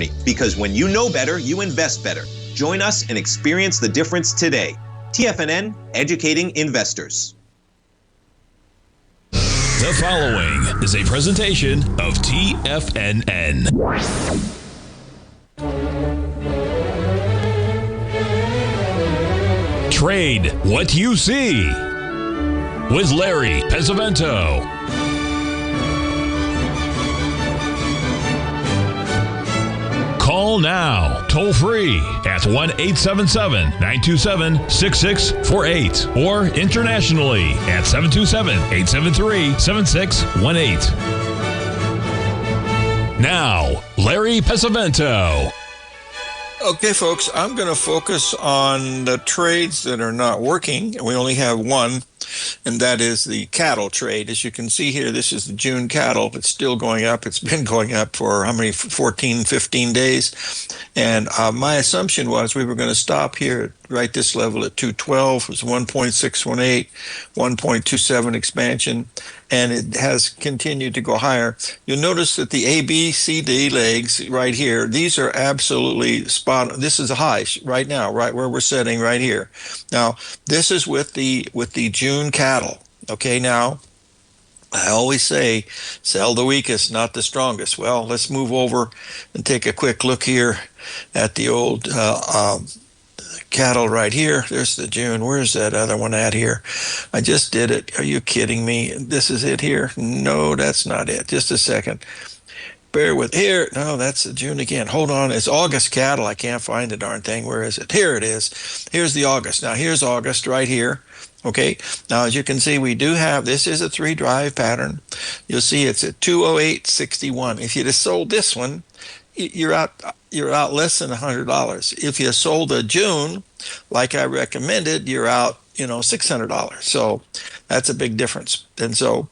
journey, because when you know better, you invest better. Join us and experience the difference today. TFNN, educating investors. The following is a presentation of TFNN. Trade what you see with Larry Pesavento. Call now, toll free at 1-877-927-6648 or internationally at 727-873-7618. Now, Larry Pesavento. Okay, folks, I'm going to focus on the trades that are not working. We only have one, and that is the cattle trade. As you can see here, this is the June cattle. It's still going up. It's been going up for 14, 15 days. And my assumption was we were going to stop here at right this level at 212. It was 1.618, 1.27 expansion, and it has continued to go higher. You'll notice that the A, B, C, D legs right here, these are absolutely spot on. This is a high right now, right where we're sitting right here. Now, this is with the June cattle. Okay, now, I always say, sell the weakest, not the strongest. Well, let's move over and take a quick look here at the old cattle right here. There's the June. Where's that other one at here? I just did it. Are you kidding me? This is it here? No, that's not it. Just a second. Bear with here. No, that's the June again. Hold on. It's August cattle. I can't find the darn thing. Where is it? Here it is. Here's the August. Now, here's August right here. Okay. Now, as you can see, we do have, this is a 3-drive pattern. You'll see it's at 208.61. If you'd have sold this one, you're out less than $100. If you sold a June, like I recommended, you're out, $600. So that's a big difference. And so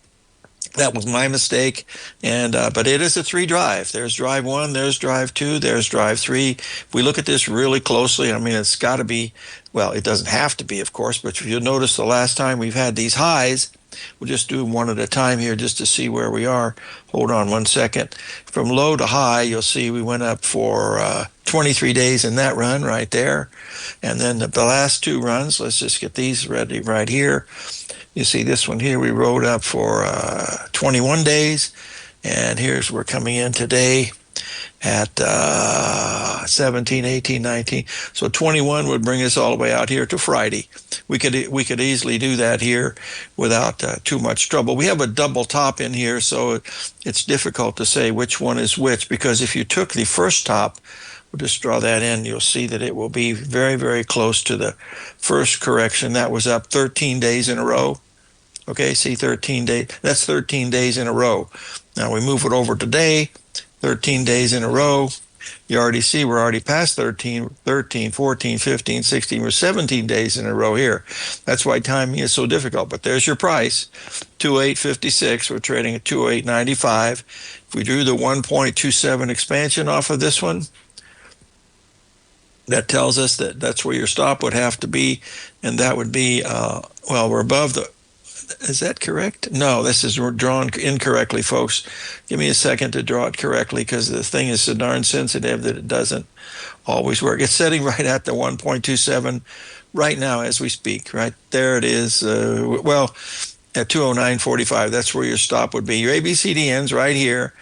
that was my mistake. And but it is a 3-drive. There's drive 1, there's drive 2, there's drive 3. If we look at this really closely, I mean, it's got to be, well, it doesn't have to be, of course, but if you'll notice the last time we've had these highs, we'll just do them one at a time here just to see where we are. Hold on one second. From low to high, you'll see we went up for 23 days in that run right there. And then the last 2 runs, let's just get these ready right here. You see this one here, we rode up for 21 days. And we're coming in today at 17, 18, 19. So 21 would bring us all the way out here to Friday. We could easily do that here without too much trouble. We have a double top in here, so it's difficult to say which one is which, because if you took the first top, we'll just draw that in, you'll see that it will be very, very close to the first correction. That was up 13 days in a row. Okay, see 13 days. That's 13 days in a row. Now we move it over today, 13 days in a row. You already see we're already past 13, 14, 15, 16, we're 17 days in a row here. That's why timing is so difficult. But there's your price, 28.56. We're trading at 28.95. If we drew the 1.27 expansion off of this one, that tells us that that's where your stop would have to be, and that would be, we're above the, is that correct? No, this is drawn incorrectly, folks. Give me a second to draw it correctly, because the thing is so darn sensitive that it doesn't always work. It's setting right at the 1.27 right now as we speak. Right there it is. At 209.45, that's where your stop would be. Your ABCD ends right here.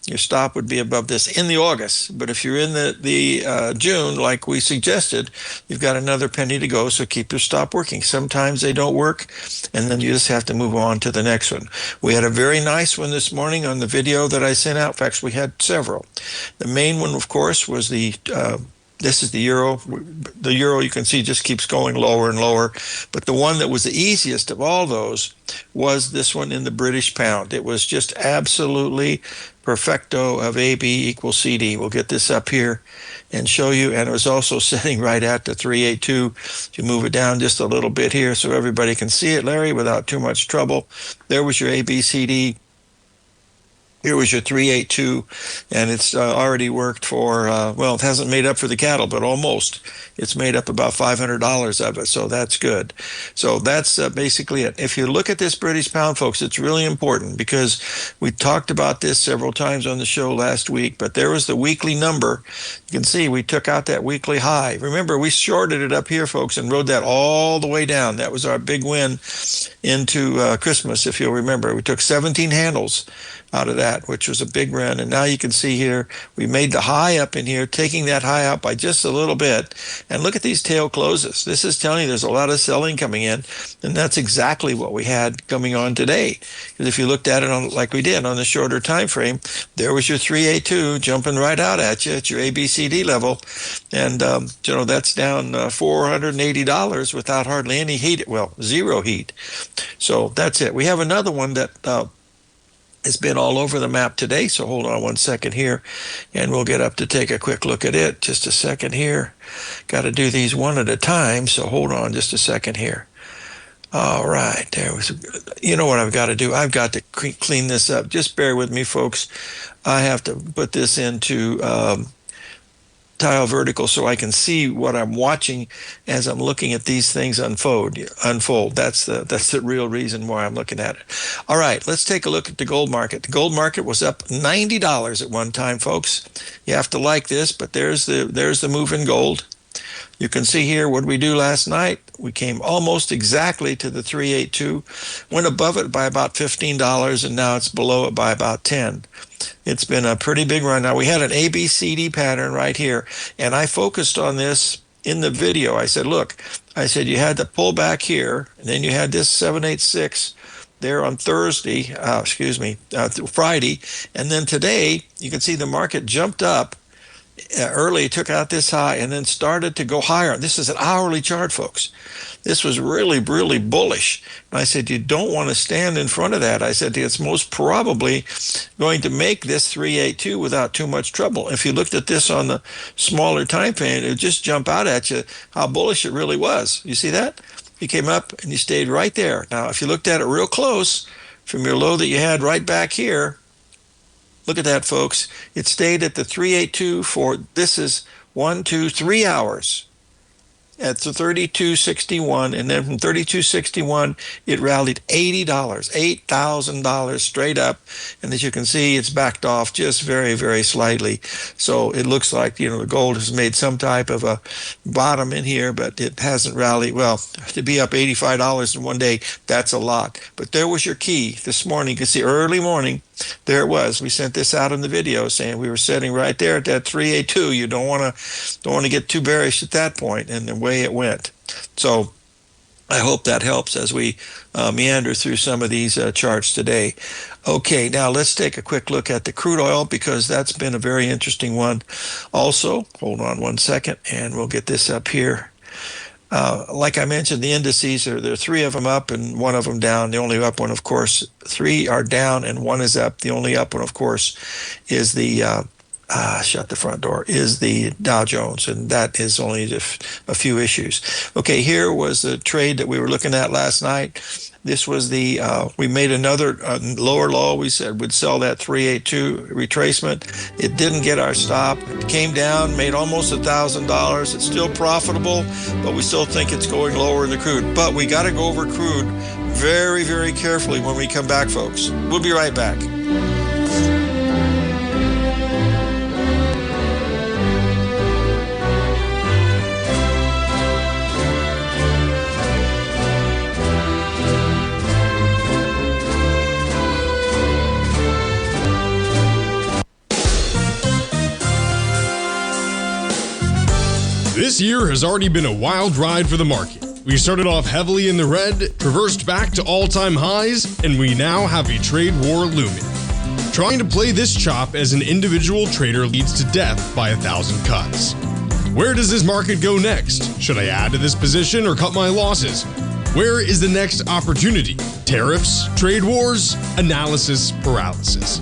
Your stop would be above this in the August. But if you're in the June, like we suggested, you've got another penny to go, so keep your stop working. Sometimes they don't work, and then you just have to move on to the next one. We had a very nice one this morning on the video that I sent out. In fact, we had several. The main one, of course, was this is the euro. The euro, you can see, just keeps going lower and lower. But the one that was the easiest of all those was this one in the British pound. It was just absolutely perfecto of AB equals CD. We'll get this up here and show you. And it was also sitting right at the 382. You move it down just a little bit here so everybody can see it, Larry, without too much trouble. There was your ABCD Here was your 382, and it's already worked for, well, it hasn't made up for the cattle, but almost. It's made up about $500 of it, so that's good. So that's basically it. If you look at this British pound, folks, it's really important because we talked about this several times on the show last week, but there was the weekly number. You can see we took out that weekly high. Remember, we shorted it up here, folks, and rode that all the way down. That was our big win into Christmas, if you'll remember. We took 17 handles out of that, which was a big run. And now you can see here, we made the high up in here, taking that high out by just a little bit. And look at these tail closes. This is telling you there's a lot of selling coming in. And that's exactly what we had coming on today. Because if you looked at it on like we did on the shorter time frame, there was your 382 jumping right out at you at your ABCD level. And, that's down $480 without hardly any heat. Well, zero heat. So that's it. We have another one that it's been all over the map today, so hold on one second here, and we'll get up to take a quick look at it. Just a second here. Got to do these one at a time, so hold on just a second here. All right, there was. You know what I've got to do? I've got to clean this up. Just bear with me, folks. I have to put this into tile vertical so I can see what I'm watching as I'm looking at these things unfold. That's the real reason why I'm looking at it. All right, let's take a look at the gold market. The gold market was up $90 at one time, folks. You have to like this, but there's the move in gold. You can see here what we do last night. We came almost exactly to the 382, went above it by about $15, and now it's below it by about 10. It's been a pretty big run. Now, we had an ABCD pattern right here, and I focused on this in the video. I said, look, you had the pullback here, and then you had this 786 there on Friday, and then today, you can see the market jumped up early, took out this high, and then started to go higher. This is an hourly chart, folks. This was really, really bullish. And I said, you don't want to stand in front of that. I said, it's most probably going to make this 382 without too much trouble. If you looked at this on the smaller time frame, it would just jump out at you how bullish it really was. You see that? You came up and you stayed right there. Now, if you looked at it real close from your low that you had right back here, look at that, folks. It stayed at the 382 for, this is 3 hours at the 32.61, and then from 32.61 it rallied $80, $8,000 straight up, and as you can see, it's backed off just very, very slightly. So it looks like the gold has made some type of a bottom in here, but it hasn't rallied. Well, to be up $85 in one day, that's a lot. But there was your key this morning. You can see early morning. There it was. We sent this out in the video saying we were sitting right there at that 382. You don't want to get too bearish at that point, and the way it went. So I hope that helps as we meander through some of these charts today. Okay, now let's take a quick look at the crude oil because that's been a very interesting one. Also, hold on one second, and we'll get this up here. Like I mentioned, the indices, there are three of them up and one of them down. The only up one, of course, three are down and one is up. The only up one, of course, is the, shut the front door, is the Dow Jones, and that is only just a few issues. Okay, here was the trade that we were looking at last night. This was the, we made another lower low. We said we'd sell that 382 retracement. It didn't get our stop. It came down, made almost $1,000. It's still profitable, but we still think it's going lower in the crude. But we got to go over crude very, very carefully when we come back, folks. We'll be right back. This year has already been a wild ride for the market. We started off heavily in the red, reversed back to all-time highs, and we now have a trade war looming. Trying to play this chop as an individual trader leads to death by 1,000 cuts. Where does this market go next? Should I add to this position or cut my losses? Where is the next opportunity? Tariffs, trade wars, analysis paralysis.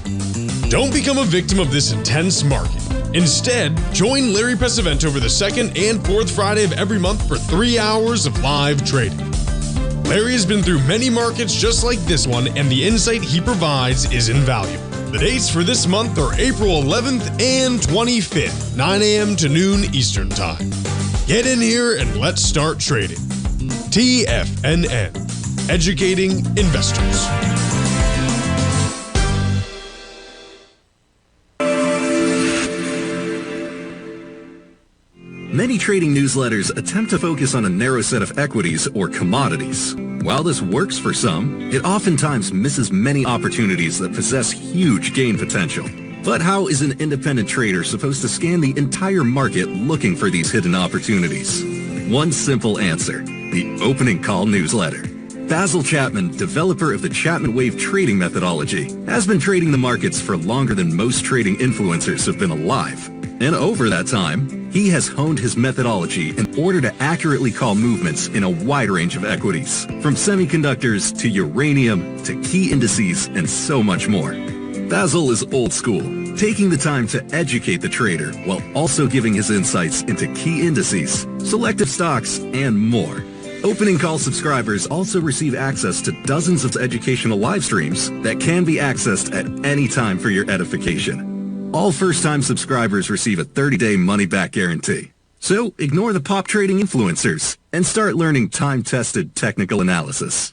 Don't become a victim of this intense market. Instead, join Larry Pesavento over the second and fourth Friday of every month for 3 hours of live trading. Larry has been through many markets just like this one, and the insight he provides is invaluable. The dates for this month are April 11th and 25th, 9 a.m. to noon Eastern Time. Get in here and let's start trading. TFNN, educating investors. Many trading newsletters attempt to focus on a narrow set of equities or commodities. While this works for some, it oftentimes misses many opportunities that possess huge gain potential. But how is an independent trader supposed to scan the entire market looking for these hidden opportunities? One simple answer: the opening call newsletter. Basil Chapman, developer of the Chapman Wave trading methodology, has been trading the markets for longer than most trading influencers have been alive. And over that time, he has honed his methodology in order to accurately call movements in a wide range of equities, from semiconductors to uranium to key indices and so much more. Basil is old school, taking the time to educate the trader while also giving his insights into key indices, selective stocks, and more. Opening call subscribers also receive access to dozens of educational live streams that can be accessed at any time for your edification. All first-time subscribers receive a 30-day money-back guarantee. So ignore the pop trading influencers and start learning time-tested technical analysis.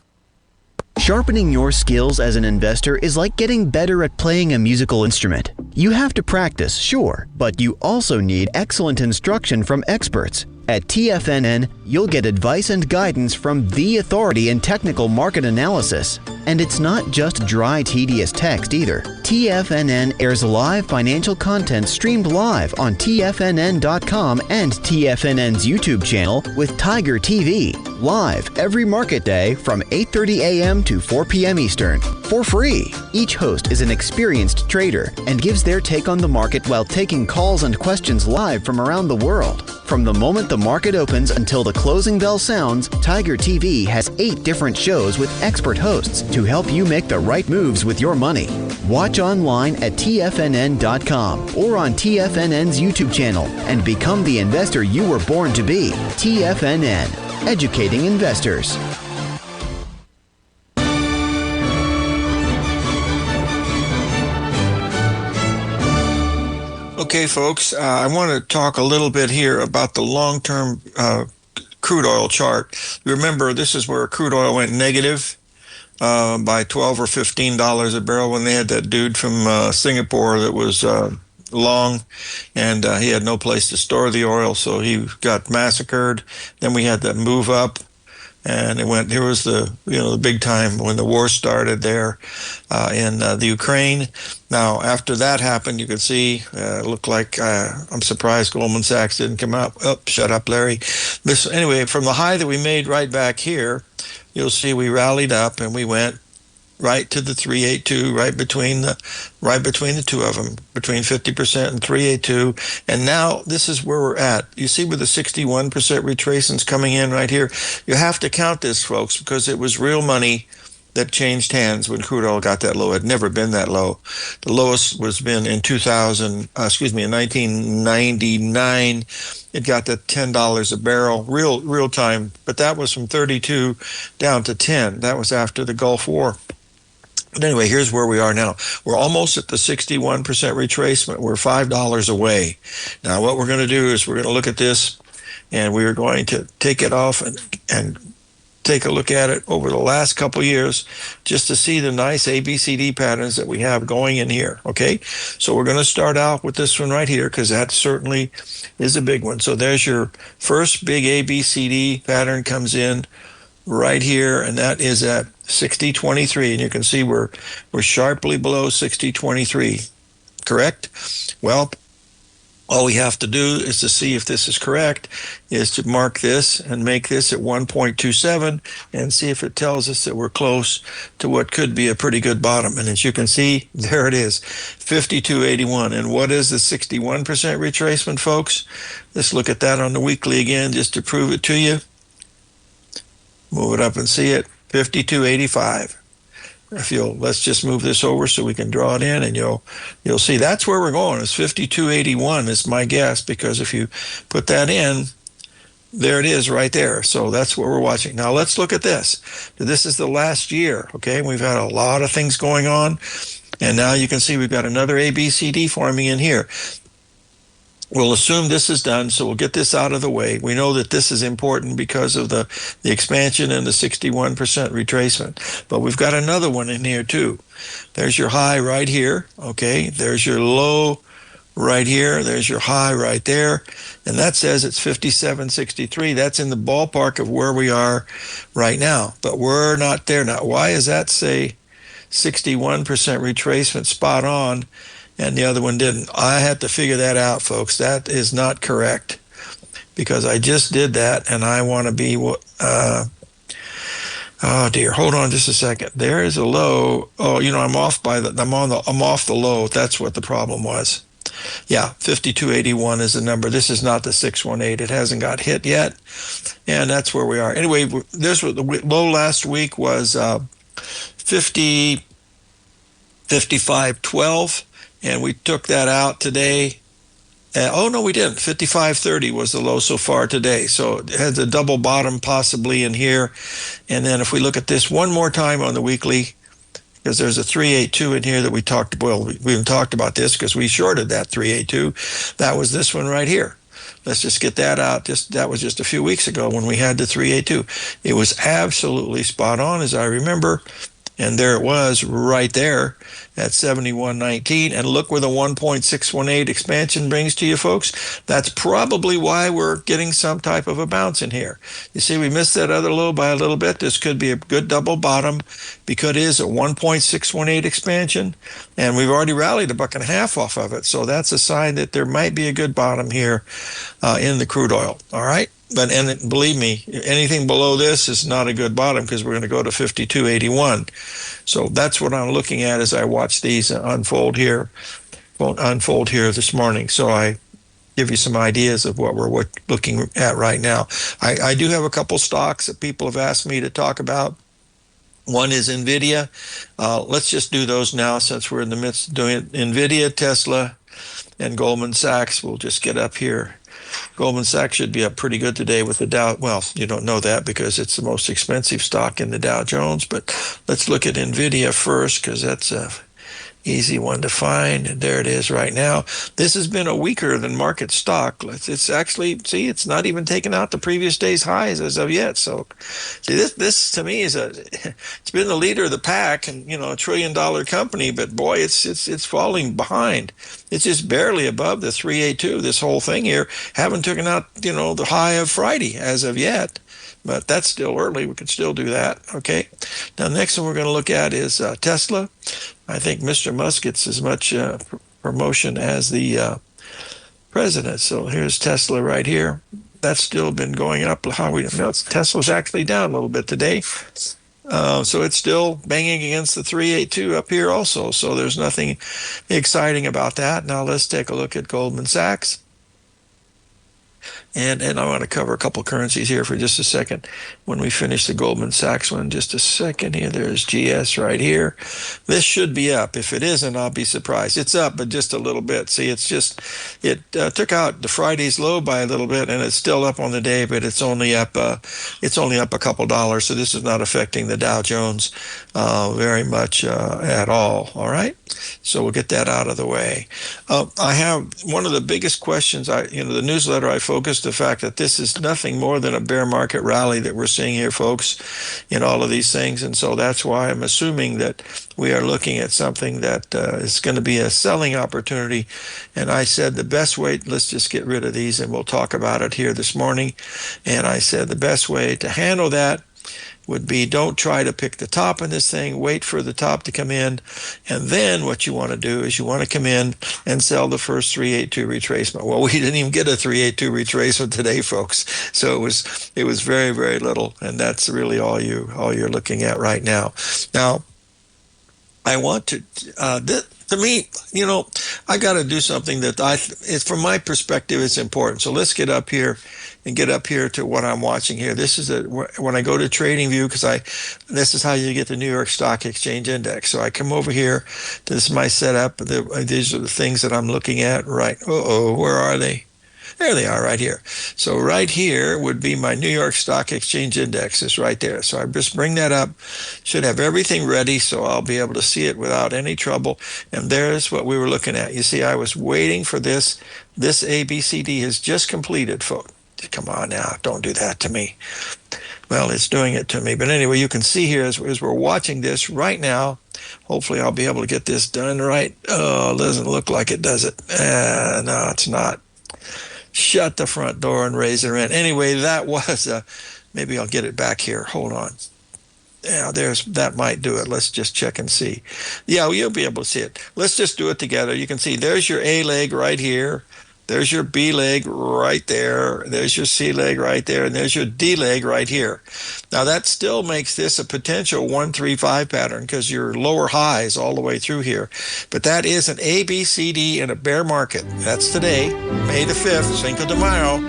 Sharpening your skills as an investor is like getting better at playing a musical instrument. You have to practice, sure, but you also need excellent instruction from experts. At TFNN, you'll get advice and guidance from the authority in technical market analysis. And it's not just dry, tedious text either. TFNN airs live financial content streamed live on TFNN.com and TFNN's YouTube channel with Tiger TV, live every market day from 8:30 a.m. to 4 p.m. Eastern, for free. Each host is an experienced trader and gives their take on the market while taking calls and questions live from around the world. From the moment the market opens until the closing bell sounds, Tiger TV has 8 different shows with expert hosts to help you make the right moves with your money. Watch online at TFNN.com or on TFNN's YouTube channel and become the investor you were born to be. TFNN, educating investors. Okay, folks, I want to talk a little bit here about the long-term crude oil chart. Remember, this is where crude oil went negative by $12 or $15 a barrel when they had that dude from Singapore that was long, and he had no place to store the oil, so he got massacred. Then we had that move up. And it went. Here was the the big time when the war started there in the Ukraine. Now after that happened, you could see it looked like I'm surprised Goldman Sachs didn't come out. Oh, shut up, Larry. Anyway, from the high that we made right back here, you'll see we rallied up and we went right to the 382, right between the two of them, between 50% and 382. And now this is where we're at. You see where the 61% retracements coming in right here? You have to count this, folks, because it was real money that changed hands when crude oil got that low. It had never been that low. The lowest was been in 1999. It got to $10 a barrel, real time. But that was from 32 down to 10. That was after the Gulf War. But anyway, here's where we are now. We're almost at the 61% retracement. We're $5 away. Now, what we're going to do is we're going to look at this, and we are going to take it off and take a look at it over the last couple of years just to see the nice ABCD patterns that we have going in here, okay? So we're going to start out with this one right here because that certainly is a big one. So there's your first big ABCD pattern comes in right here, and that is at 60.23, and you can see we're sharply below 60.23, correct? Well, all we have to do is to see if this is correct, is to mark this and make this at 1.27 and see if it tells us that we're close to what could be a pretty good bottom. And as you can see, there it is, 52.81. And what is the 61% retracement, folks? Let's look at that on the weekly again just to prove it to you. Move it up and see it, 52.85. Let's just move this over so we can draw it in, and you'll see that's where we're going. It's 52.81 is my guess, because if you put that in, there it is right there. So that's what we're watching. Now let's look at this. This is the last year, okay? We've had a lot of things going on. And now you can see we've got another ABCD forming in here. We'll assume this is done, so we'll get this out of the way. We know that this is important because of the expansion and the 61% retracement. But we've got another one in here too. There's your high right here, okay? There's your low right here. There's your high right there. And that says it's 57.63. That's in the ballpark of where we are right now. But we're not there now. Why does that say 61% retracement spot on and the other one didn't? I had to figure that out, folks. That is not correct because I just did that and I want to be, oh dear, hold on just a second. There is a low. Oh, you know, I'm off the low. That's what the problem was. Yeah, 5281 is the number. This is not the 618. It hasn't got hit yet. And that's where we are. Anyway, this was the low last week was 55.12, and we took that out today. Oh, no, we didn't. 55.30 was the low so far today. So it has a double bottom possibly in here. And then if we look at this one more time on the weekly, because there's a 382 in here that we talked, well, we even talked about this because we shorted that 382. That was this one right here. Let's just get that out. That was just a few weeks ago when we had the 382. It was absolutely spot on, as I remember. And there it was right there at 71.19. And look where the 1.618 expansion brings to you, folks. That's probably why we're getting some type of a bounce in here. You see, we missed that other low by a little bit. This could be a good double bottom because it is a 1.618 expansion. And we've already rallied $1.50 off of it. So that's a sign that there might be a good bottom here in the crude oil. All right. But and believe me, anything below this is not a good bottom because we're going to go to 52.81. So that's what I'm looking at as I watch these unfold here this morning. So I give you some ideas of what we're looking at right now. I do have a couple stocks that people have asked me to talk about. One is NVIDIA. Let's just do those now since we're in the midst of doing it. NVIDIA, Tesla, and Goldman Sachs. We'll just get up here. Goldman Sachs should be up pretty good today with the Dow. Well, you don't know that because it's the most expensive stock in the Dow Jones. But let's look at NVIDIA first because that's a easy one to find. And there it is right now. This has been a weaker than market stock. It's actually, see, it's not even taken out the previous day's highs as of yet. So see, this to me is it's been the leader of the pack and, you know, $1 trillion company, but boy, it's falling behind. It's just barely above the 382. This whole thing here haven't taken out, you know, the high of Friday as of yet. But that's still early. We could still do that. Okay. Now, the next one we're going to look at is Tesla. I think Mr. Musk gets as much promotion as the president. So here's Tesla right here. That's still been going up. How we know Tesla's actually down a little bit today. So it's still banging against the 382 up here also. So there's nothing exciting about that. Now let's take a look at Goldman Sachs. And I want to cover a couple currencies here for just a second. When we finish the Goldman Sachs one, just a second here. There's GS right here. This should be up. If it isn't, I'll be surprised. It's up, but just a little bit. See, it took out the Friday's low by a little bit, and it's still up on the day, but it's only up a couple dollars. So this is not affecting the Dow Jones very much at all. All right. So we'll get that out of the way. I have one of the biggest questions. The newsletter I focused the fact that this is nothing more than a bear market rally that we're seeing here, folks, in all of these things. And so that's why I'm assuming that we are looking at something that is going to be a selling opportunity. And I said the best way, let's just get rid of these and we'll talk about it here this morning. And I said the best way to handle that would be don't try to pick the top in this thing, wait for the top to come in, and then what you want to do is you want to come in and sell the first 382 retracement. Well, we didn't even get a 382 retracement today, folks. So it was very, very little, and that's really all you're looking at right now. Now, I want to to me, I got to do something that from my perspective, it's important. So let's get up here and get up here to what I'm watching here. This is when I go to TradingView, this is how you get the New York Stock Exchange Index. So I come over here. This is my setup. These are the things that I'm looking at. Right. Where are they? There they are right here. So right here would be my New York Stock Exchange Index is right there. So I just bring that up, should have everything ready so I'll be able to see it without any trouble. And there's what we were looking at. You see, I was waiting for this. This ABCD has just completed, folks. Come on now, don't do that to me. Well, it's doing it to me. But anyway, you can see here as we're watching this right now, hopefully I'll be able to get this done right. Oh, it doesn't look like it, does it? No, it's not. Shut the front door and raise the rent. Anyway, that was maybe I'll get it back here. Hold on. Yeah, that might do it. Let's just check and see. Yeah, you'll be able to see it. Let's just do it together. You can see there's your A leg right here. There's your B leg right there. There's your C leg right there. And there's your D leg right here. Now, that still makes this a potential 135 pattern because your lower highs all the way through here. But that is an A, B, C, D in a bear market. That's today, May the 5th, Cinco de Mayo.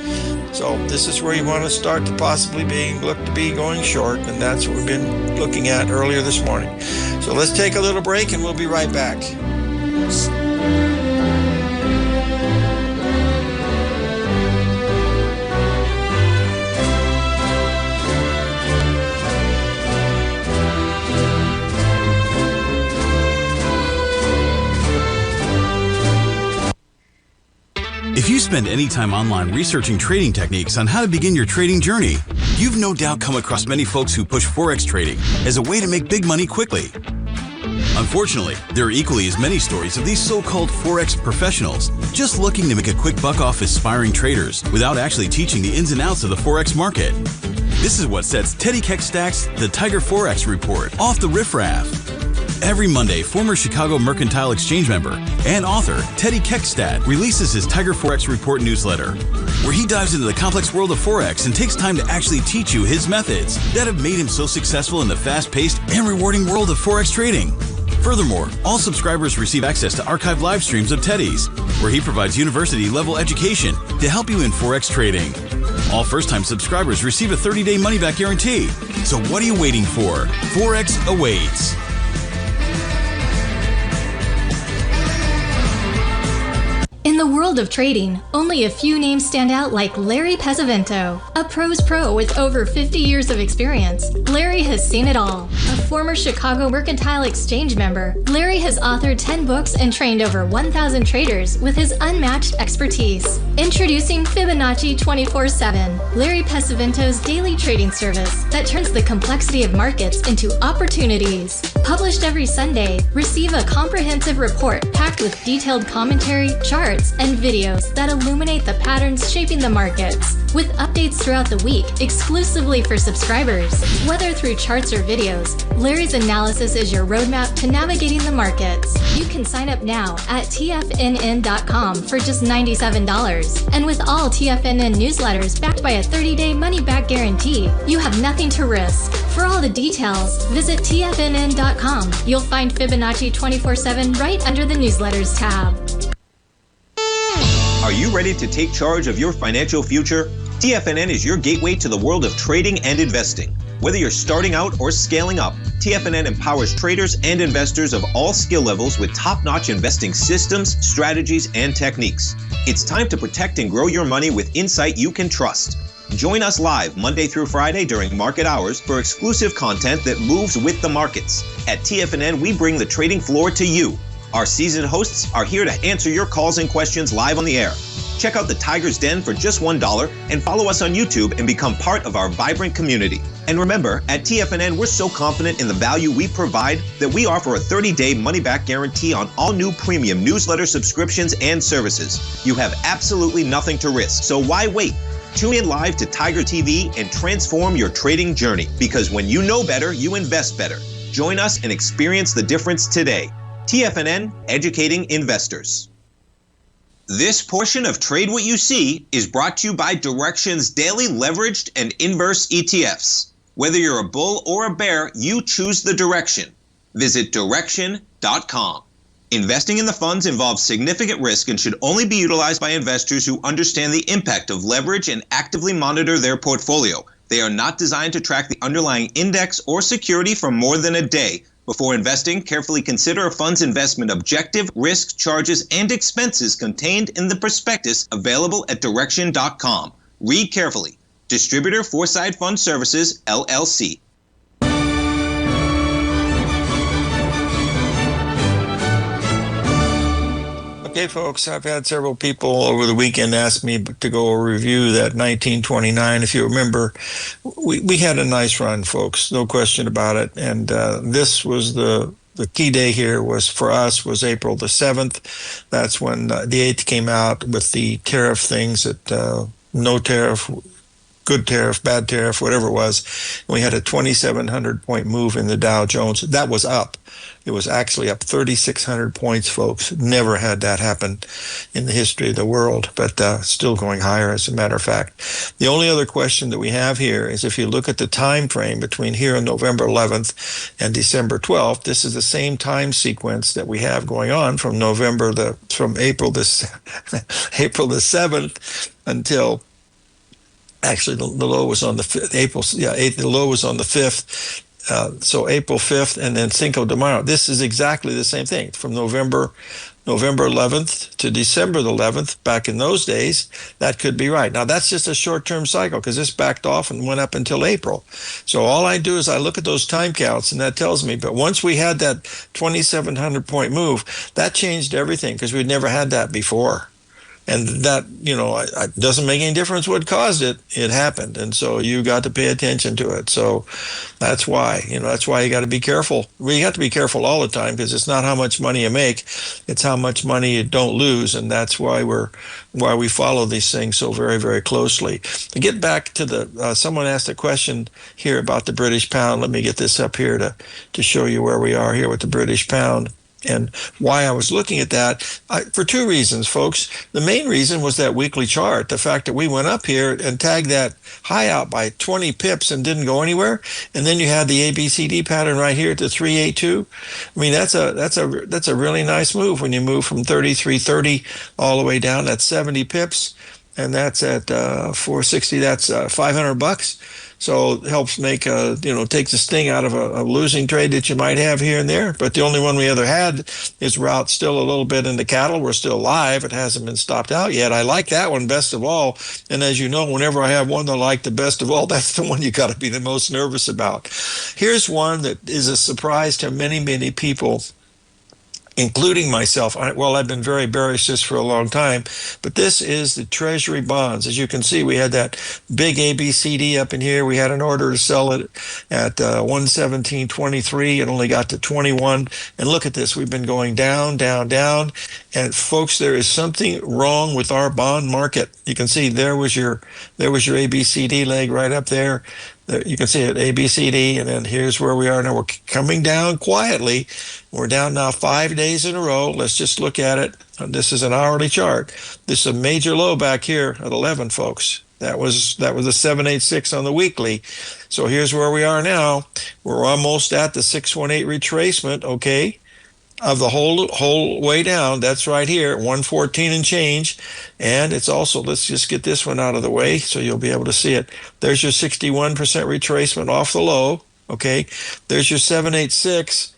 So this is where you want to start to possibly look to be going short. And that's what we've been looking at earlier this morning. So let's take a little break and we'll be right back. If you spend any time online researching trading techniques on how to begin your trading journey, you've no doubt come across many folks who push Forex trading as a way to make big money quickly. Unfortunately, there are equally as many stories of these so-called Forex professionals just looking to make a quick buck off aspiring traders without actually teaching the ins and outs of the Forex market. This is what sets Teddy Keckstad's The Tiger Forex Report off the riffraff. Every Monday, former Chicago Mercantile Exchange member and author Teddy Keckstad releases his Tiger Forex Report newsletter, where he dives into the complex world of Forex and takes time to actually teach you his methods that have made him so successful in the fast-paced and rewarding world of Forex trading. Furthermore, all subscribers receive access to archived live streams of Teddy's, where he provides university-level education to help you in Forex trading. All first-time subscribers receive a 30-day money-back guarantee. So what are you waiting for? Forex awaits. In the world of trading, only a few names stand out like Larry Pesavento, a pro's pro with over 50 years of experience. Larry has seen it all. A former Chicago Mercantile Exchange member, Larry has authored 10 books and trained over 1,000 traders with his unmatched expertise. Introducing Fibonacci 24/7, Larry Pesavento's daily trading service that turns the complexity of markets into opportunities. Published every Sunday, receive a comprehensive report packed with detailed commentary, charts, and videos that illuminate the patterns shaping the markets, with updates throughout the week exclusively for subscribers. Whether through charts or videos, Larry's analysis is your roadmap to navigating the markets. You can sign up now at TFNN.com for just $97. And with all TFNN newsletters backed by a 30-day money-back guarantee, you have nothing to risk. For all the details, visit TFNN.com. You'll find Fibonacci 24/7 right under the newsletters tab. Are you ready to take charge of your financial future? TFNN is your gateway to the world of trading and investing. Whether you're starting out or scaling up, TFNN empowers traders and investors of all skill levels with top-notch investing systems, strategies, and techniques. It's time to protect and grow your money with insight you can trust. Join us live Monday through Friday during market hours for exclusive content that moves with the markets. At TFNN, we bring the trading floor to you. Our seasoned hosts are here to answer your calls and questions live on the air. Check out the Tiger's Den for just $1 and follow us on YouTube and become part of our vibrant community. And remember, at TFNN, we're so confident in the value we provide that we offer a 30-day money-back guarantee on all new premium newsletter subscriptions and services. You have absolutely nothing to risk, so why wait? Tune in live to Tiger TV and transform your trading journey, because when you know better, you invest better. Join us and experience the difference today. TFNN, educating investors. This portion of Trade What You See is brought to you by Direxion's daily leveraged and inverse ETFs. Whether you're a bull or a bear, you choose the direction. Visit Direxion.com. Investing in the funds involves significant risk and should only be utilized by investors who understand the impact of leverage and actively monitor their portfolio. They are not designed to track the underlying index or security for more than a day, Before investing, carefully consider a fund's investment objective, risk, charges, and expenses contained in the prospectus available at Direxion.com. Read carefully. Distributor Foreside Fund Services, LLC. Okay, folks, I've had several people over the weekend ask me to go review that 1929. If you remember, we had a nice run, folks, no question about it. And this was the key day here was for us was April the 7th. That's when the 8th came out with the tariff things that no tariff, good tariff, bad tariff, whatever it was. And we had a 2,700 point move in the Dow Jones. That was up. It was actually up 3,600 points, folks. Never had that happen in the history of the world, but still going higher, as a matter of fact. The only other question that we have here is if you look at the time frame between here and November 11th and December 12th, this is the same time sequence that we have going on from April the 7th until actually the low was on the 5th. The low was on the 5th. So April 5th and then Cinco de Mayo. This is exactly the same thing from November 11th to December the 11th. Back in those days, that could be right. Now, that's just a short-term cycle because this backed off and went up until April. So all I do is I look at those time counts, and that tells me. But once we had that 2,700 point move, that changed everything because we'd never had that before. And that, it doesn't make any difference what caused it. It happened. And so you got to pay attention to it. So that's why, that's why you got to be careful. We have to be careful all the time because it's not how much money you make. It's how much money you don't lose. And that's why we follow these things so very, very closely. To get back to someone asked a question here about the British pound. Let me get this up here to show you where we are here with the British pound. And why I was looking at that, for two reasons, folks. The main reason was that weekly chart, the fact that we went up here and tagged that high out by 20 pips and didn't go anywhere. And then you had the ABCD pattern right here at the 382. I mean, that's a really nice move when you move from 33.30 all the way down. That's 70 pips, and that's at 460. That's $500. So it helps make takes the sting out of a losing trade that you might have here and there. But the only one we ever had is route still a little bit into cattle. We're still live. It hasn't been stopped out yet. I like that one best of all. And as you know, whenever I have one that I like the best of all, that's the one you got to be the most nervous about. Here's one that is a surprise to many, many people, including myself. I've been very bearish this for a long time, but this is the Treasury bonds. As you can see, we had that big ABCD up in here. We had an order to sell it at 117.23. It only got to 21. And look at this. We've been going down, down, down. And folks, there is something wrong with our bond market. You can see there was your ABCD leg right up there. You can see it, ABCD, and then here's where we are now. We're coming down quietly. We're down now 5 days in a row. Let's just look at it. This is an hourly chart. This is a major low back here at 11, folks. That was a 786 on the weekly. So here's where we are now. We're almost at the 618 retracement, okay, of the whole way down. That's right here, 114 and change. And it's also, let's just get this one out of the way so you'll be able to see it. There's your 61% retracement off the low, okay? There's your 786.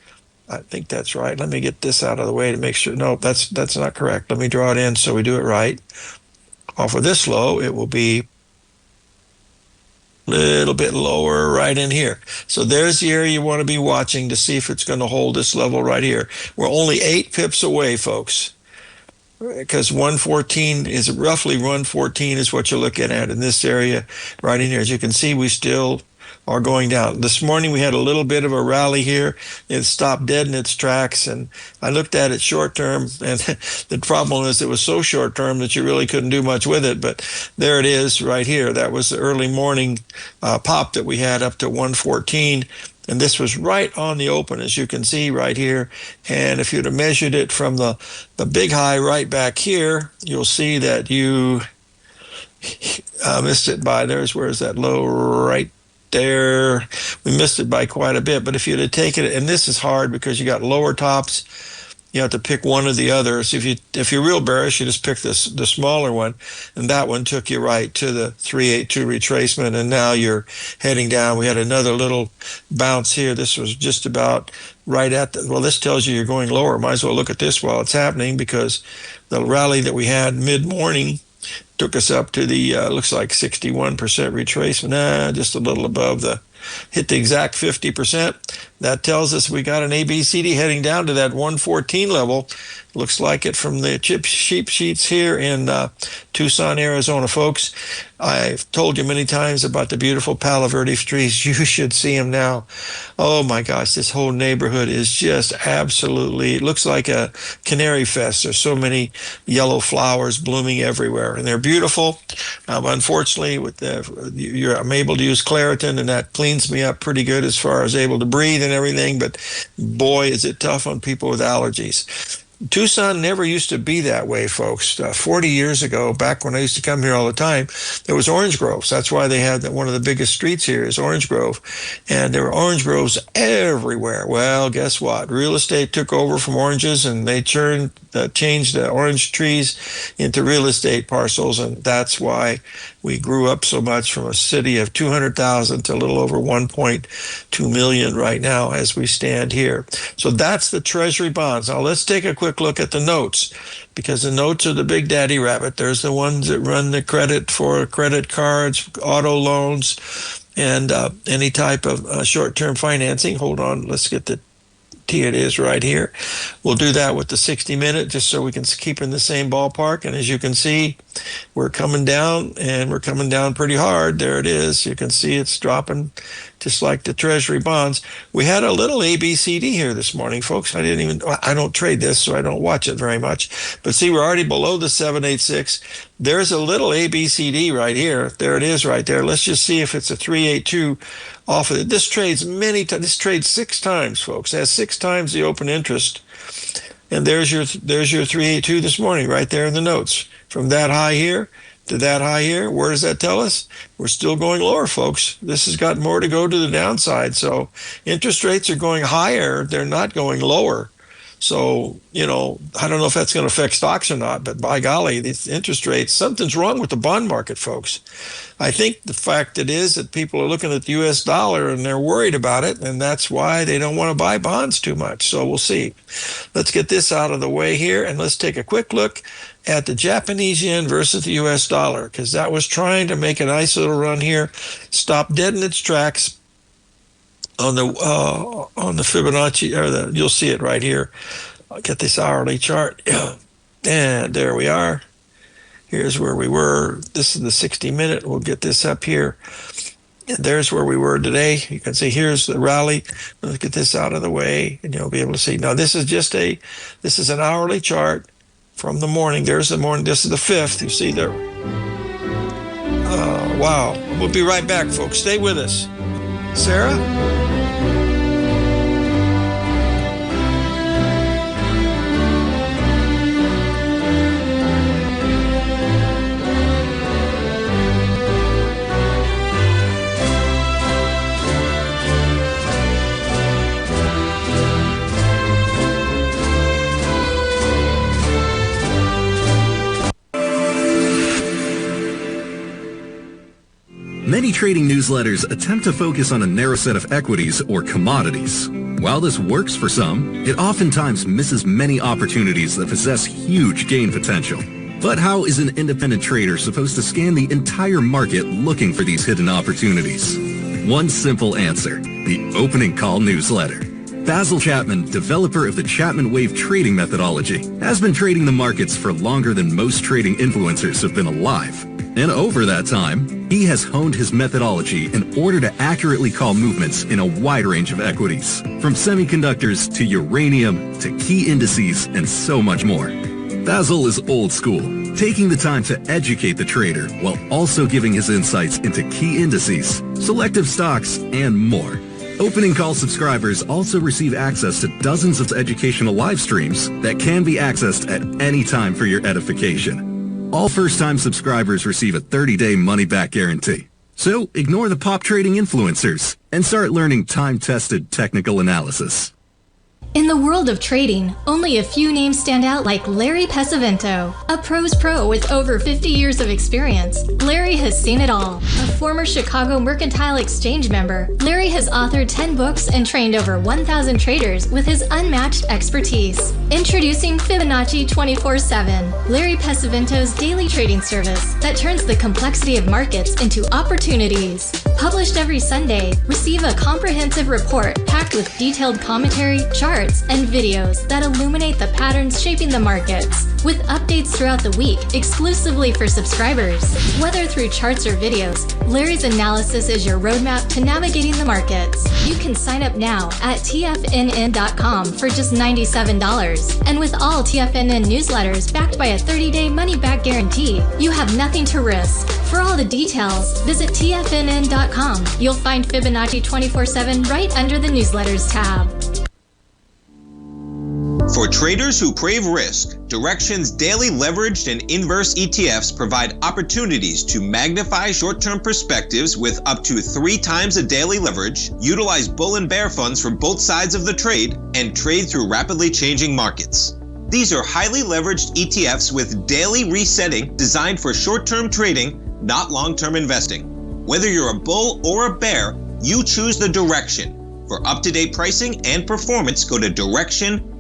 I think that's right. Let me get this out of the way to make sure. No, that's not correct. Let me draw it in so we do it right. Off of this low, it will be a little bit lower right in here. So there's the area you want to be watching to see if it's going to hold this level right here. We're only 8 pips away, folks, because 114 is roughly 114 is what you're looking at in this area right in here. As you can see, we still are going down. This morning we had a little bit of a rally here. It stopped dead in its tracks, and I looked at it short term, and the problem is it was so short term that you really couldn't do much with it. But there it is right here. That was the early morning pop that we had up to 114. And this was right on the open, as you can see right here. And if you'd have measured it from the big high right back here, you'll see that you missed it by, where's that low right there? We missed it by quite a bit. But if you'd have taken it, and this is hard because you got lower tops You have to pick one or the other. So if you're real bearish, you just pick the smaller one, and that one took you right to the 382 retracement, and now you're heading down. We had another little bounce here. This was just about right at the, well, this tells you you're going lower. Might as well look at this while it's happening, because the rally that we had mid-morning took us up to the, looks like 61% retracement, just a little above the, hit the exact 50%. That tells us we got an ABCD heading down to that 114 level. Looks like it from the sheep sheets here in Tucson, Arizona, folks. I've told you many times about the beautiful Palo Verde trees. You should see them now. Oh my gosh, this whole neighborhood is just absolutely, it looks like a canary fest. There's so many yellow flowers blooming everywhere, and they're beautiful. Unfortunately, with I'm able to use Claritin, and that cleans me up pretty good as far as able to breathe and everything, but boy, is it tough on people with allergies. Tucson never used to be that way, folks. 40 years ago, back when I used to come here all the time, there was orange groves. That's why they had one of the biggest streets here is Orange Grove. And there were orange groves everywhere. Well, guess what? Real estate took over from oranges, and they changed the orange trees into real estate parcels. And that's why we grew up so much from a city of 200,000 to a little over 1.2 million right now as we stand here. So that's the Treasury bonds. Now let's take a quick look at the notes, because the notes are the big daddy rabbit. There's the ones that run the credit for credit cards, auto loans, and any type of short-term financing. Hold on, let's get the it is right here. We'll do that with the 60-minute just so we can keep in the same ballpark. And as you can see, we're coming down, and we're coming down pretty hard. There it is. You can see it's dropping just like the Treasury bonds. We had a little ABCD here this morning, folks. I don't trade this, so I don't watch it very much. But see, we're already below the 786. There's a little ABCD right here. There it is right there. Let's just see if it's a 382 off of it. This trades this trades 6 times, folks. It has 6 times the open interest. And there's your 382 this morning right there in the notes. From that high here to that high here, where does that tell us? We're still going lower, folks. This has got more to go to the downside. So interest rates are going higher. They're not going lower. So, I don't know if that's going to affect stocks or not, but by golly, these interest rates, something's wrong with the bond market, folks. I think the fact is that people are looking at the U.S. dollar and they're worried about it, and that's why they don't want to buy bonds too much. So we'll see. Let's get this out of the way here, and let's take a quick look at the Japanese yen versus the U.S. dollar, because that was trying to make a nice little run here, stop dead in its tracks on the Fibonacci, or you'll see it right here. I'll get this hourly chart, and there we are. Here's where we were. This is the 60-minute. We'll get this up here. And there's where we were today. You can see here's the rally. Let's get this out of the way, and you'll be able to see. Now, this is an hourly chart from the morning. There's the morning. This is the 5th. You see there. Wow. We'll be right back, folks. Stay with us. Sarah? Many trading newsletters attempt to focus on a narrow set of equities or commodities. While this works for some, it oftentimes misses many opportunities that possess huge gain potential. But how is an independent trader supposed to scan the entire market looking for these hidden opportunities? One simple answer: the opening call newsletter. Basil Chapman, developer of the Chapman Wave trading methodology, has been trading the markets for longer than most trading influencers have been alive. And over that time, he has honed his methodology in order to accurately call movements in a wide range of equities, from semiconductors to uranium to key indices and so much more. Basil is old school, taking the time to educate the trader while also giving his insights into key indices, selective stocks, and more. Opening call subscribers also receive access to dozens of educational live streams that can be accessed at any time for your edification. All first-time subscribers receive a 30-day money-back guarantee. So ignore the pop trading influencers and start learning time-tested technical analysis. In the world of trading, only a few names stand out like Larry Pesavento, a pro's pro with over 50 years of experience. Larry has seen it all. A former Chicago Mercantile Exchange member, Larry has authored 10 books and trained over 1,000 traders with his unmatched expertise. Introducing Fibonacci 24/7, Larry Pesavento's daily trading service that turns the complexity of markets into opportunities. Published every Sunday, receive a comprehensive report packed with detailed commentary, charts, and videos that illuminate the patterns shaping the markets, with updates throughout the week exclusively for subscribers. Whether through charts or videos, Larry's analysis is your roadmap to navigating the markets. You can sign up now at TFNN.com for just $97. And with all TFNN newsletters backed by a 30-day money-back guarantee, you have nothing to risk. For all the details, visit TFNN.com. You'll find Fibonacci 24/7 right under the newsletters tab. For traders who crave risk, Direxion's daily leveraged and inverse ETFs provide opportunities to magnify short-term perspectives with up to 3 times a daily leverage, utilize bull and bear funds from both sides of the trade, and trade through rapidly changing markets. These are highly leveraged ETFs with daily resetting designed for short-term trading, not long-term investing. Whether you're a bull or a bear, you choose the Direxion. For up-to-date pricing and performance, go to Direxion.com.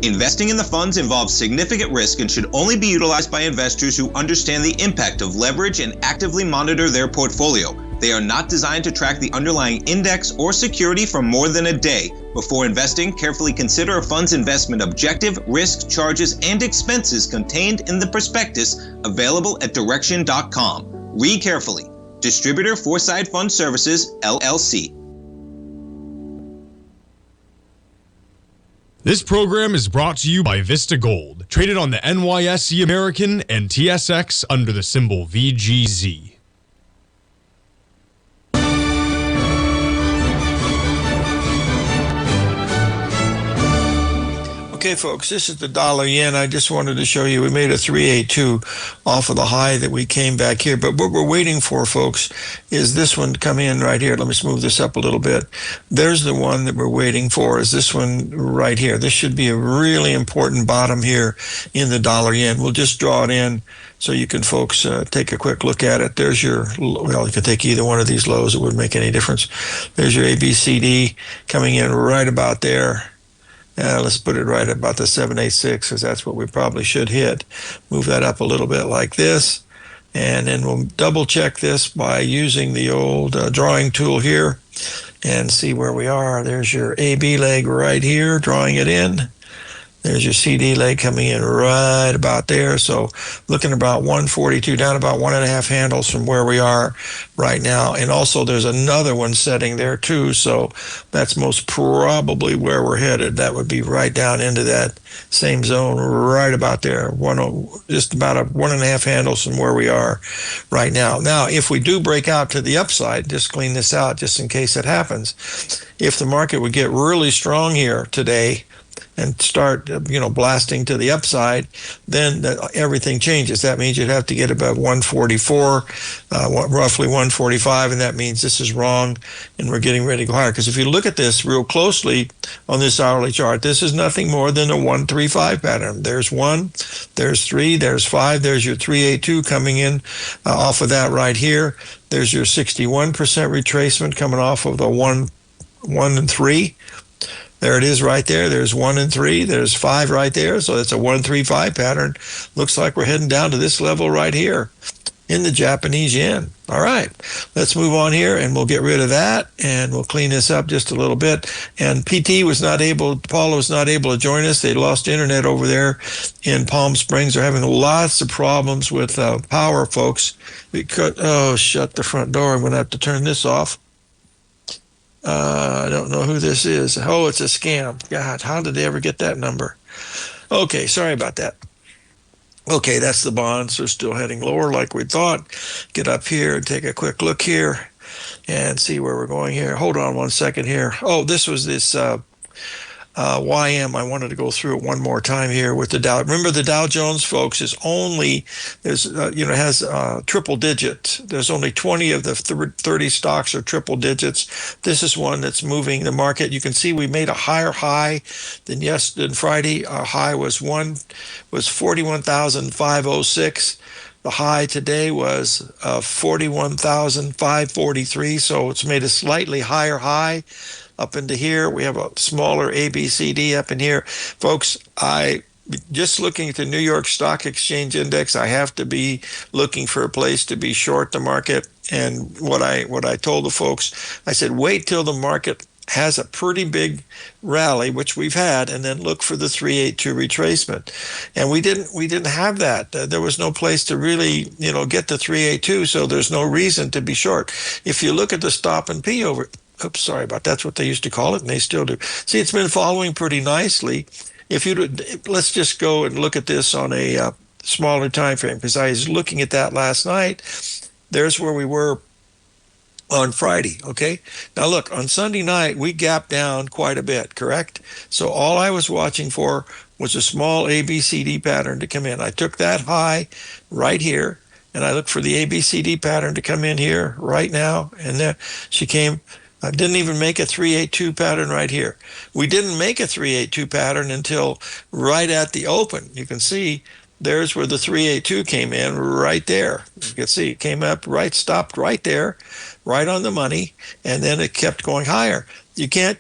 Investing in the funds involves significant risk and should only be utilized by investors who understand the impact of leverage and actively monitor their portfolio. They are not designed to track the underlying index or security for more than a day. Before investing, carefully consider a fund's investment objective, risk, charges, and expenses contained in the prospectus available at Direxion.com. Read carefully. Distributor Foreside Fund Services, LLC. This program is brought to you by Vista Gold, traded on the NYSE American and TSX under the symbol VGZ. Okay, folks, this is the dollar yen. I just wanted to show you we made a 382 off of the high that we came back here. But what we're waiting for, folks, is this one to come in right here. Let me smooth this up a little bit. There's the one that we're waiting for, is this one right here. This should be a really important bottom here in the dollar yen. We'll just draw it in so you can, folks, take a quick look at it. There's your, well, you can take either one of these lows. It wouldn't make any difference. There's your ABCD coming in right about there. Let's put it right about the 786 because that's what we probably should hit. Move that up a little bit like this. And then we'll double check this by using the old drawing tool here and see where we are. There's your AB leg right here, drawing it in. There's your CD leg coming in right about there. So looking about 142, down about 1.5 handles from where we are right now. And also there's another one setting there too. So that's most probably where we're headed. That would be right down into that same zone right about there. Just about a 1.5 handles from where we are right now. Now, if we do break out to the upside, just clean this out just in case it happens. If the market would get really strong here today, and start, blasting to the upside, then everything changes. That means you'd have to get about 144, roughly 145, and that means this is wrong, and we're getting ready to go higher. Because if you look at this real closely on this hourly chart, this is nothing more than a 135 pattern. There's 1, there's 3, there's 5, there's your 382 coming in off of that right here. There's your 61% retracement coming off of the 1 and 3. There it is right there. There's 1 and 3. There's 5 right there. So it's a 135 pattern. Looks like we're heading down to this level right here in the Japanese yen. All right, let's move on here and we'll get rid of that and we'll clean this up just a little bit. And Paula was not able to join us. They lost internet over there in Palm Springs. They're having lots of problems with power, folks. Shut the front door. I'm going to have to turn this off. I don't know who this is. Oh, it's a scam. God, how did they ever get that number? Okay, sorry about that. Okay, that's the bonds. They're still heading lower like we thought. Get up here and take a quick look here and see where we're going here. Hold on one second here. Oh, this was this YM. I wanted to go through it one more time here with the Dow. Remember, the Dow Jones, folks, is only has triple digits. There's only 20 of the 30 stocks are triple digits. This is one that's moving the market. You can see we made a higher high than Friday. Our high was 41,506. The high today was 41,543. So it's made a slightly higher high. Up into here, we have a smaller ABCD up in here. Folks, just looking at the New York Stock Exchange Index, I have to be looking for a place to be short the market. And what I told the folks, I said, wait till the market has a pretty big rally, which we've had, and then look for the 382 retracement. And we didn't have that. There was no place to really, get the 382, so there's no reason to be short. If you look at the stop and P over, oops, sorry about that. That's what they used to call it, and they still do. See, it's been following pretty nicely. Let's just go and look at this on a smaller time frame, because I was looking at that last night. There's where we were on Friday, okay? Now look, on Sunday night, we gapped down quite a bit, correct? So all I was watching for was a small ABCD pattern to come in. I took that high right here, and I looked for the ABCD pattern to come in here right now, and there she came. I didn't even make a 382 pattern right here. We didn't make a 382 pattern until right at the open. You can see there's where the 382 came in right there. You can see it came up right, stopped right there, right on the money, and then it kept going higher. You can't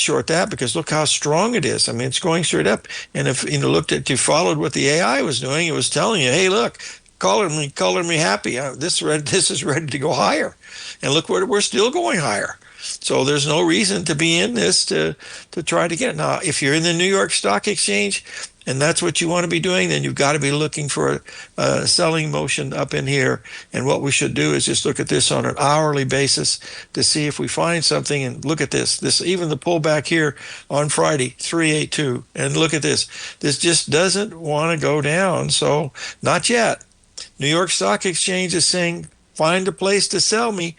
short that, because look how strong it is. I mean, it's going straight up. And if you followed what the AI was doing, it was telling you, hey, look, calling me happy. This is ready to go higher. And look, we're still going higher. So there's no reason to be in this to try to get it. Now, if you're in the New York Stock Exchange and that's what you want to be doing, then you've got to be looking for a selling motion up in here. And what we should do is just look at this on an hourly basis to see if we find something. And look at this. Even the pullback here on Friday, 382. And look at this. This just doesn't want to go down. So not yet. New York Stock Exchange is saying, find a place to sell me.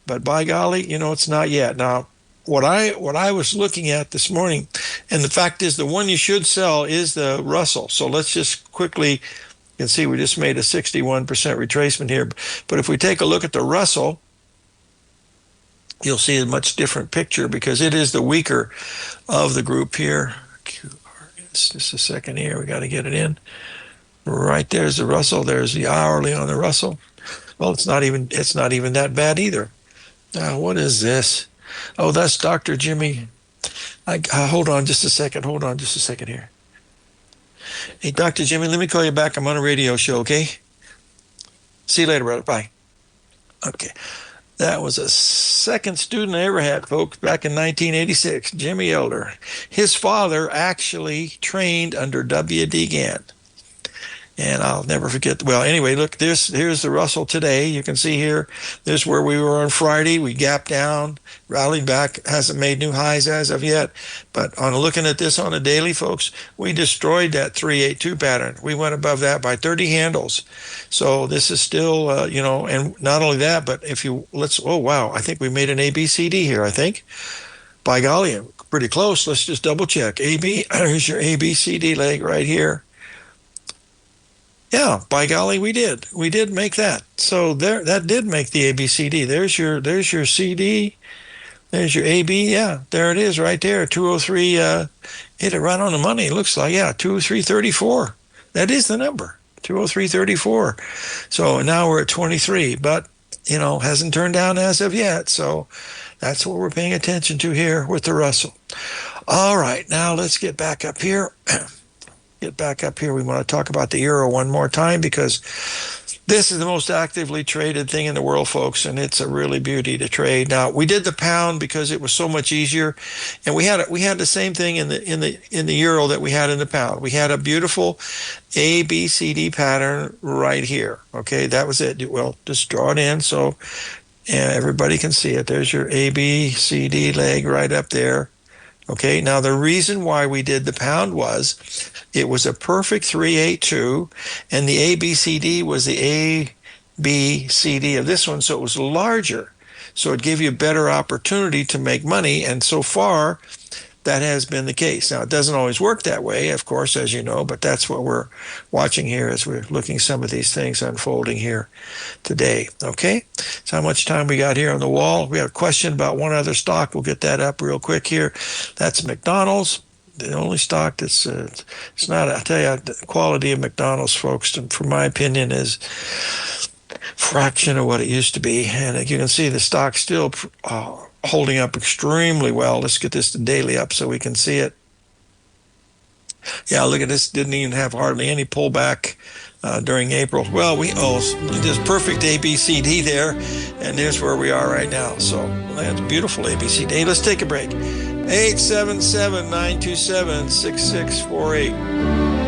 But by golly, it's not yet. Now, what I was looking at this morning, and the fact is the one you should sell is the Russell. So let's just quickly, you can see we just made a 61% retracement here. But if we take a look at the Russell, you'll see a much different picture, because it is the weaker of the group here. Just a second here. We got to get it in. Right there's the Russell. There's the hourly on the Russell. Well, it's not even that bad either. Now, what is this? Oh, that's Dr. Jimmy. Hold on just a second here. Hey, Dr. Jimmy, let me call you back. I'm on a radio show, okay? See you later, brother. Bye. Okay. That was a second student I ever had, folks, back in 1986, Jimmy Elder. His father actually trained under W.D. Gann. And I'll never forget. Well, anyway, look, here's the Russell today. You can see here, this is where we were on Friday. We gapped down, rallied back, hasn't made new highs as of yet. But on looking at this on a daily, folks, we destroyed that 382 pattern. We went above that by 30 handles. So this is still, and not only that, but oh, wow, I think we made an ABCD here, I think. By golly, pretty close. Let's just double check. Here's your ABCD leg right here. Yeah, by golly, we did. We did make that. So that did make the ABCD. There's your CD. There's your AB. Yeah, there it is right there. 203, hit it right on the money. It looks like, 203.34. That is the number, 203.34. So now we're at 23, but, hasn't turned down as of yet. So that's what we're paying attention to here with the Russell. All right, now let's get back up here. We want to talk about the euro one more time, because this is the most actively traded thing in the world, folks, and it's a really beauty to trade. Now, we did the pound because it was so much easier, and we had the same thing in the euro that we had in the pound. We had a beautiful ABCD pattern right here. Okay, that was it. Well, just draw it in so everybody can see it. There's your ABCD leg right up there. Okay, now the reason why we did the pound was it was a perfect 382, and the ABCD was the ABCD of this one, so it was larger. So it gave you a better opportunity to make money, and so far, that has been the case. Now, it doesn't always work that way, of course, as you know, but that's what we're watching here as we're looking some of these things unfolding here today. Okay, so how much time we got here on the wall? We have a question about one other stock. We'll get that up real quick here. That's McDonald's. The only stock that's, it's not, I'll tell you, the quality of McDonald's, folks, from my opinion, is fraction of what it used to be. And you can see the stock still holding up extremely well. Let's get this to daily up so we can see it. Yeah, look at this. Didn't even have hardly any pullback during April. Well, just perfect ABCD there, and here's where we are right now. So that's beautiful ABCD. Let's take a break. 877-927-6648.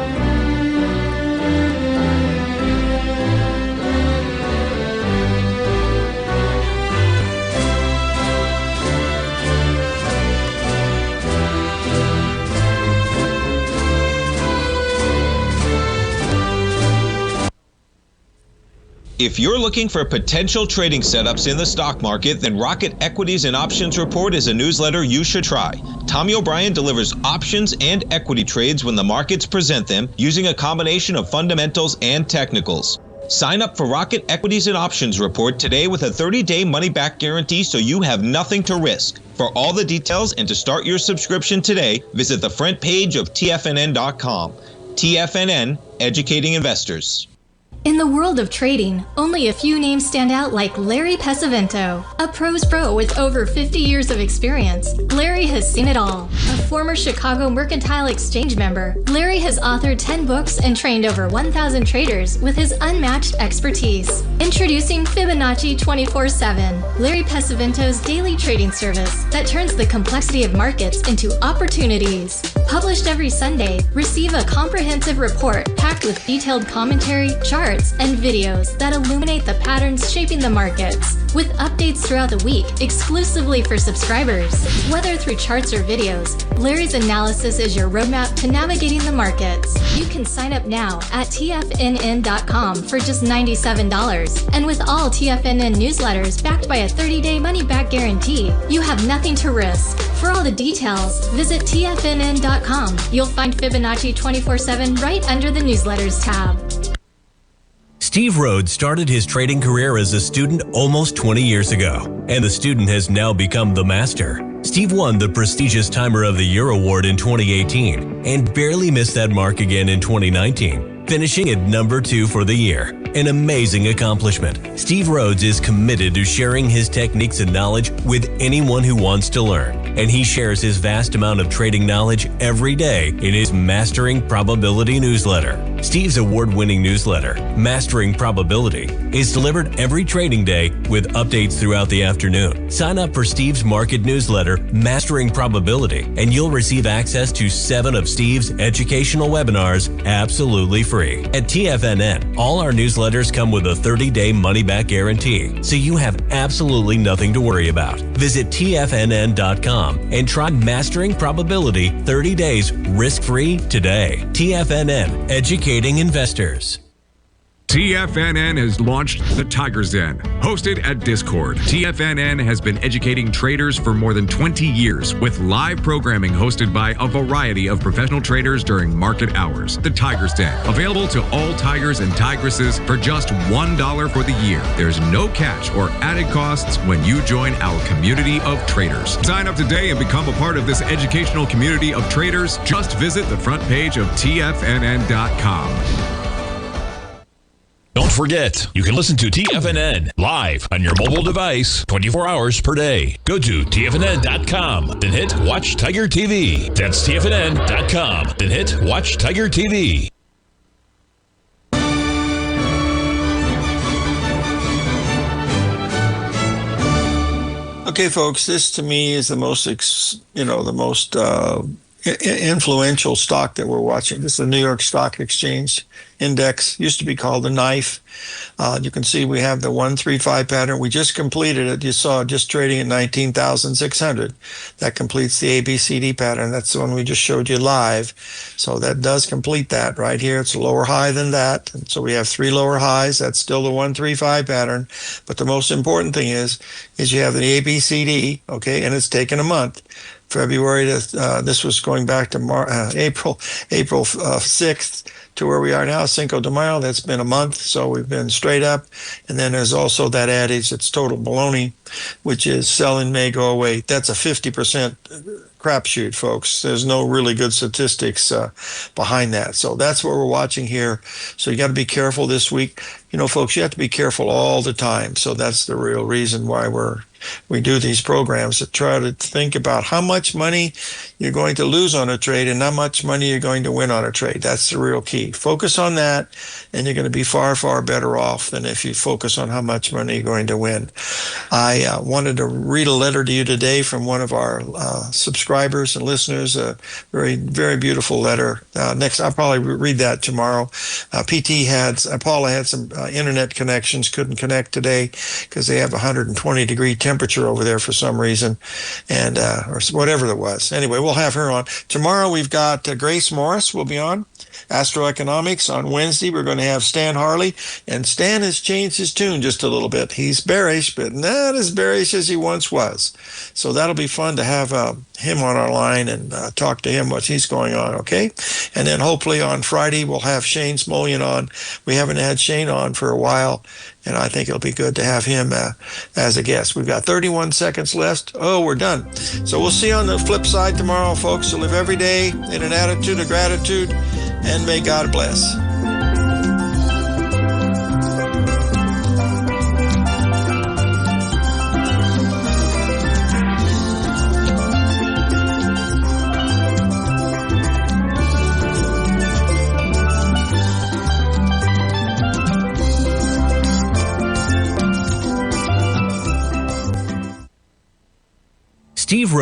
If you're looking for potential trading setups in the stock market, then Rocket Equities and Options Report is a newsletter you should try. Tommy O'Brien delivers options and equity trades when the markets present them, using a combination of fundamentals and technicals. Sign up for Rocket Equities and Options Report today with a 30-day money-back guarantee, so you have nothing to risk. For all the details and to start your subscription today, visit the front page of TFNN.com. TFNN, educating investors. In the world of trading, only a few names stand out like Larry Pesavento, a pro's pro with over 50 years of experience. Larry has seen it all. A former Chicago Mercantile Exchange member, Larry has authored 10 books and trained over 1,000 traders with his unmatched expertise. Introducing Fibonacci 24/7, Larry Pesavento's daily trading service that turns the complexity of markets into opportunities. Published every Sunday, receive a comprehensive report packed with detailed commentary, charts, and videos that illuminate the patterns shaping the markets, with updates throughout the week exclusively for subscribers. Whether through charts or videos, Larry's analysis is your roadmap to navigating the markets. You can sign up now at TFNN.com for just $97, and with all TFNN newsletters backed by a 30-day money-back guarantee, you have nothing to risk. For all the details, visit TFNN.com. You'll find Fibonacci 24/7 right under the newsletters tab. Steve Rhodes started his trading career as a student almost 20 years ago, and the student has now become the master. Steve won the prestigious Timer of the Year award in 2018 and barely missed that mark again in 2019, finishing at number 2 for the year. An amazing accomplishment. Steve Rhodes is committed to sharing his techniques and knowledge with anyone who wants to learn, and he shares his vast amount of trading knowledge every day in his Mastering Probability newsletter. Steve's award-winning newsletter, Mastering Probability, is delivered every trading day with updates throughout the afternoon. Sign up for Steve's market newsletter, Mastering Probability, and you'll receive access to 7 of Steve's educational webinars absolutely free. At TFNN, all our newsletters come with a 30-day money-back guarantee, so you have absolutely nothing to worry about. Visit TFNN.com and try Mastering Probability 30 days risk-free today. TFNN, educating investors. TFNN has launched the Tiger's Den, hosted at Discord. TFNN has been educating traders for more than 20 years with live programming hosted by a variety of professional traders during market hours. The Tiger's Den, available to all tigers and tigresses for just $1 for the year. There's no catch or added costs when you join our community of traders. Sign up today and become a part of this educational community of traders. Just visit the front page of TFNN.com. Don't forget, you can listen to TFNN live on your mobile device 24 hours per day. Go to TFNN.com, then hit Watch Tiger TV. That's TFNN.com, then hit Watch Tiger TV. Okay, folks, this to me is the most, influential stock that we're watching. This is the New York Stock Exchange Index, used to be called the knife. You can see we have the 135 pattern. We just completed it. You saw it just trading at 19,600. That completes the ABCD pattern. That's the one we just showed you live. So that does complete that right here. It's a lower high than that. And so we have 3 lower highs. That's still the 135 pattern. But the most important thing is you have the ABCD, okay, and it's taken a month. February. This was going back to April 6th to where we are now, Cinco de Mayo. That's been a month, so we've been straight up. And then there's also that adage, it's total baloney, which is sell in May, go away. That's a 50% crapshoot, folks. There's no really good statistics behind that. So that's what we're watching here. So you got to be careful this week. You know, folks, you have to be careful all the time. So that's the real reason why we do these programs, to try to think about how much money you're going to lose on a trade and how much money you're going to win on a trade. That's the real key. Focus on that, and you're going to be far, far better off than if you focus on how much money you're going to win. I wanted to read a letter to you today from one of our subscribers and listeners, a very, very beautiful letter. Next, I'll probably read that tomorrow. Paula had some internet connections, couldn't connect today because they have 120-degree temperature over there for some reason, and or whatever it was. Anyway, we'll have her on. Tomorrow we've got Grace Morris will be on Astroeconomics. On Wednesday we're going to have Stan Harley, and Stan has changed his tune just a little bit. He's bearish, but not as bearish as he once was. So that'll be fun to have him on our line and talk to him what he's going on, okay? And then hopefully on Friday we'll have Shane Smolian on. We haven't had Shane on for a while, and I think it'll be good to have him as a guest. We've got 31 seconds left. Oh, we're done. So we'll see you on the flip side tomorrow, folks. So live every day in an attitude of gratitude, and may God bless. Steve Rhodes